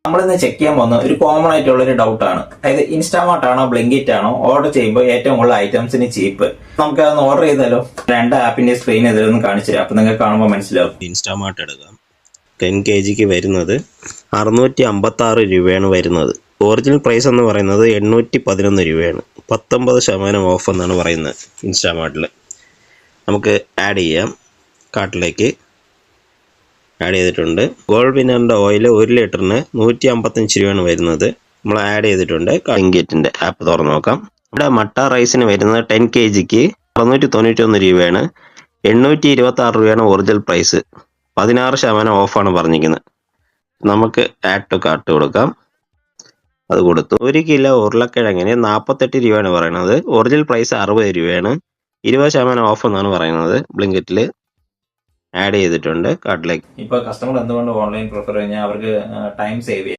നമ്മളിന്ന് ചെക്ക് ചെയ്യാൻ പോകുന്ന ഒരു കോമൺ ആയിട്ടുള്ള ഒരു ഡൗട്ടാണ്. അതായത് ഇൻസ്റ്റാമാർട്ട് ആണോ ബ്ലിങ്കിറ്റ് ആണോ ഓർഡർ ചെയ്യുമ്പോൾ ഏറ്റവും കൂടുതൽ ഐറ്റംസിന് ചീപ്പ്? നമുക്ക് അതൊന്ന് ഓർഡർ ചെയ്താലോ? രണ്ട് ആപ്പിന്റെ സ്ക്രീൻ ഇതിലൊന്നും കാണിച്ചു തരാം, അപ്പൊ നിങ്ങൾക്ക് കാണുമ്പോൾ മനസ്സിലാവും. ഇൻസ്റ്റാമാർട്ട് എടുക്കാം. 10 kg വരുന്നത് 656 രൂപയാണ് വരുന്നത്. ഒറിജിനൽ പ്രൈസ് എന്ന് പറയുന്നത് 811 രൂപയാണ്. 19% ഓഫ് എന്നാണ് പറയുന്നത് ഇൻസ്റ്റാമാർട്ടിൽ. നമുക്ക് ആഡ് ചെയ്യാം. കാർട്ടിലേക്ക് ആഡ് ചെയ്തിട്ടുണ്ട്. ഗോൾഡ് വിന്നറിൻ്റെ ഓയിൽ 1 ലിറ്ററിന് 155 രൂപയാണ് വരുന്നത്. നമ്മൾ ആഡ് ചെയ്തിട്ടുണ്ട്. ബ്ലിങ്കിറ്റിൻ്റെ ആപ്പ് തുറന്ന് നോക്കാം. ഇവിടെ മട്ട റൈസിന് വരുന്നത് 10 kgക്ക് 691 രൂപയാണ്. 826 രൂപയാണ് ഒറിജിനൽ പ്രൈസ്. 16% ഓഫാണ് പറഞ്ഞിരിക്കുന്നത്. നമുക്ക് ആഡ് ടു കാർട്ട് കൊടുക്കാം. അത് കൊടുത്തു. 1 കിലോ ഉരുളക്കിഴങ്ങിന് 48 രൂപയാണ് പറയുന്നത്. ഒറിജിനൽ പ്രൈസ് 60 രൂപയാണ്. 20% ഓഫ് എന്നാണ് പറയുന്നത്. ബ്ലിങ്കിറ്റിൽ ആഡ് ചെയ്തിട്ടുണ്ട് കാർട്ടിലേക്ക്. ഇപ്പൊ കസ്റ്റമർ എന്തുകൊണ്ട് ഓൺലൈൻ പ്രിഫർ കഴിഞ്ഞാൽ അവർക്ക് ടൈം സേവ് ചെയ്യാം.